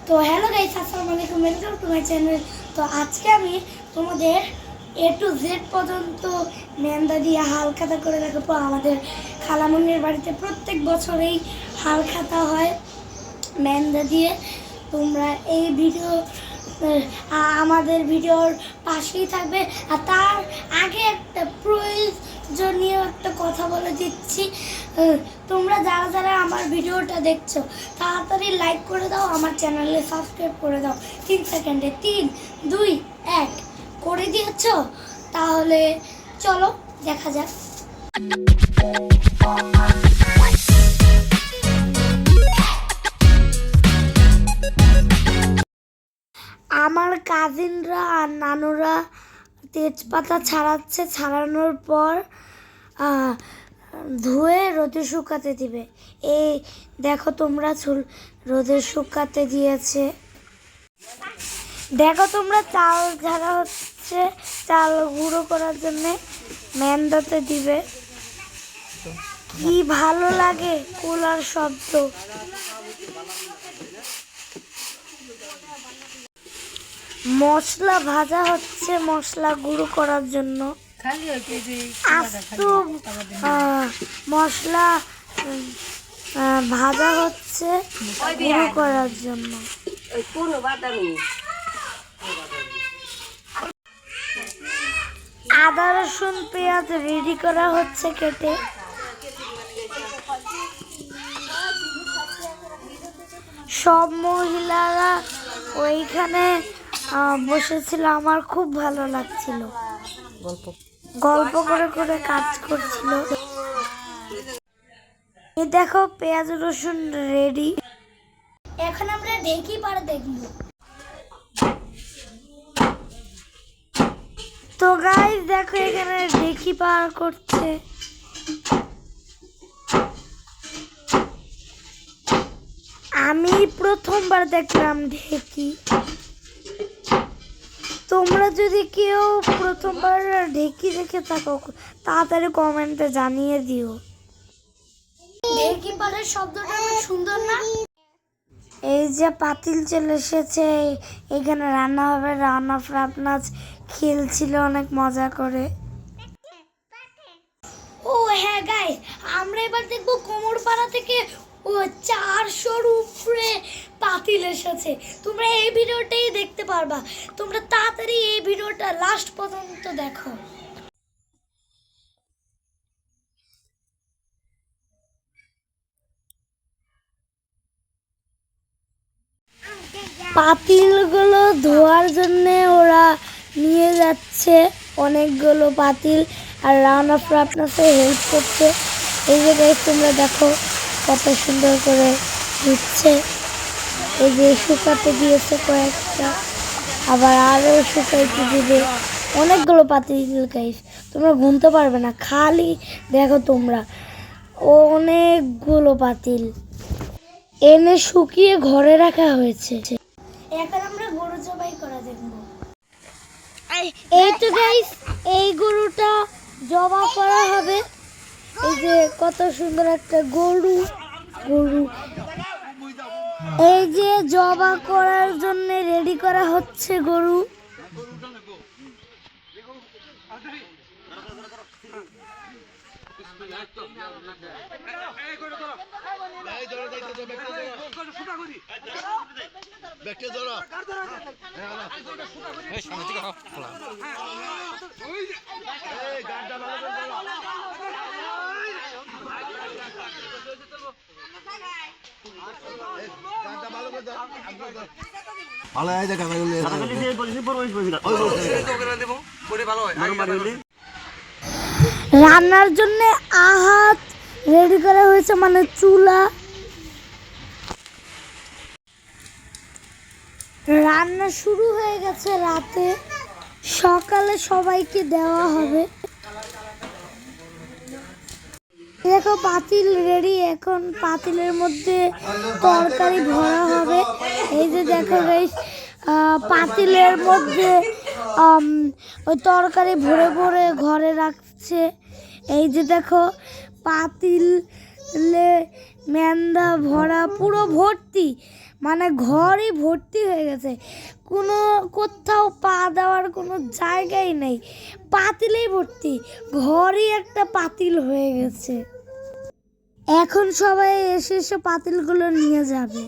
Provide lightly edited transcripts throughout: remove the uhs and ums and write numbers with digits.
তো hello guys, আসসালামু আলাইকুম, ওয়েলকাম টু মাই চ্যানেল। তো আজকে আমি তোমাদের A to Z পর্যন্ত মেহেন্দি দিয়ে হাল খাতা করে রাখবো। আমাদের খালামুনির বাড়িতে প্রত্যেক বছরেই হাল খাতা হয় মেহেন্দি দিয়ে। তোমরা এই ভিডিও আমাদের ভিডিওর পাশেই থাকবে। আর তার আগে একটা প্রয়োজনীয় একটা কথা বলে দিচ্ছি, তোমরা যারা যারা আমার ভিডিওটা দেখছো তাড়াতাড়ি লাইক করে দাও, আমার চ্যানেলে সাবস্ক্রাইব করে দাও। 3 সেকেন্ডে 3, 2, 1 করে দিয়েছ? তাহলে চলো দেখা যাক। আমার কাজিনরা আর নানুরা তেজপাতা ছাড়াচ্ছে, ছাড়ানোর পর ধুয়ে রোদে শুকাতে দিবে। এই দেখো তোমরা রোদে শুকাতে দিয়েছে। দেখো তোমরা চাল ঝাড়া হচ্ছে, চাল গুঁড়ো করার জন্যে মেহেন্দিতে দিবে। কি ভালো লাগে কুলার শব্দ। মশলা ভাজা হচ্ছে মশলা গুঁড়ো করার জন্য। আস্তু মশলা ভাজা হচ্ছে গুঁড়ো করার জন্য। আদা রসুন পেঁয়াজ রেডি করা হচ্ছে কেটে। সব মহিলারা ওইখানে বসেছিল, আমার খুব ভালো লাগছিল, গল্প করে করে কাজ করছিল। এই দেখো পেঁয়াজ রসুন রেডি। এখন আমরা ঢেকি পাড়া দেখব। তো গাইস দেখো এখানে ঢেকি পাড় করছে। আমি প্রথমবার দেখলাম ঢেকি। তোমরা যদি কেউ প্রথমবার ঢেকি দেখে থাকো তাড়াতাড়ি কমেন্টে জানিয়ে দিও। ঢেকি পাড়ার শব্দটা অনেক সুন্দর না? এই যে পাতিল চলে এসেছে, এখানে রান্না হবে। রান্না ফ্রাপনাজ খেলছিল অনেক মজা করে। ও হ্যাঁ গাইস, আমরা এবার দেখবো কোমর পাড়া থেকে 400-র উপরে পাতিল এসেছে। তোমরা এই ভিডিওটাই দেখতে পারবা। তোমরা তাড়াতাড়ি এই ভিডিওটা লাস্ট পর্যন্ত দেখো। পাতিলগুলো ধোয়ার জন্য ওরা নিয়ে যাচ্ছে অনেকগুলো পাতিল, আর রান্না ফ্রাপনাসে হেল্প করছে। এই জায়গায় তোমরা দেখো কত সুন্দর করে দিচ্ছে। এই যে শুকাতে দিয়েছে কয়েকটা, আবার আরও শুকাইতে দিবে। অনেকগুলো পাতিল গাইস, তোমরা গুনতে পারবে না। খালি দেখো তোমরা অনেকগুলো পাতিল এনে শুকিয়ে ঘরে রাখা হয়েছে। এখন আমরা গরু জবাই করা দেখবো। এই তো গাইস, এই গরুটা জবা করা হবে। এই যে কত সুন্দর একটা গরু। এই যে জবা করার জন্য রেডি করা হচ্ছে গরু। রান্নার জন্য আহাত রেডি করা হয়েছে, মানে চুলা। রান্না শুরু হয়ে গেছে রাতে, সকালে সবাইকে দেওয়া হবে। দেখো পাতিল রেডি। এখন পাতিলের মধ্যে তরকারি ভরা হবে। এই যে দেখো গাইস, পাতিলের মধ্যে ওই তরকারি ভরে ভরে ঘরে রাখছে। এই যে দেখো পাতিলে মেন্দা ভরা পুরো ভর্তি, মানে ঘরই ভর্তি হয়ে গেছে, কোনো কোথাও পা দেওয়ার কোনো জায়গাই নেই, পাতিলেই ভর্তি, ঘরই একটা পাতিল হয়ে গেছে। এখন সবাই এসে এসে পাতিলগুলো নিয়ে যাবে।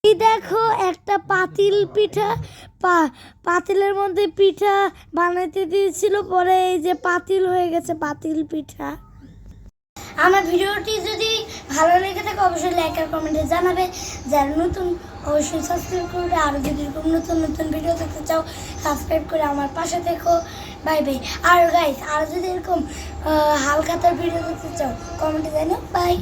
এই দেখো একটা পাতিল পিঠা, পাতিলের মধ্যে পিঠা বানাইতে দিয়েছিল, পরে এই যে পাতিল হয়ে গেছে পাতিল পিঠা। আমার ভিডিওটি যদি ভালো লেগে থাকে অবশ্যই লাইক আর কমেন্টে জানাবে, যারা নতুন অবশ্যই সাবস্ক্রাইব করবে, আর যদি এরকম নতুন নতুন ভিডিও দেখতে চাও সাবস্ক্রাইব করে আমার পাশে থেকো। Bye bye. আর গাইস, আর যদি এরকম হালখাতার ভিডিও দেখতে চাও কমেন্টে জানাও। বাই।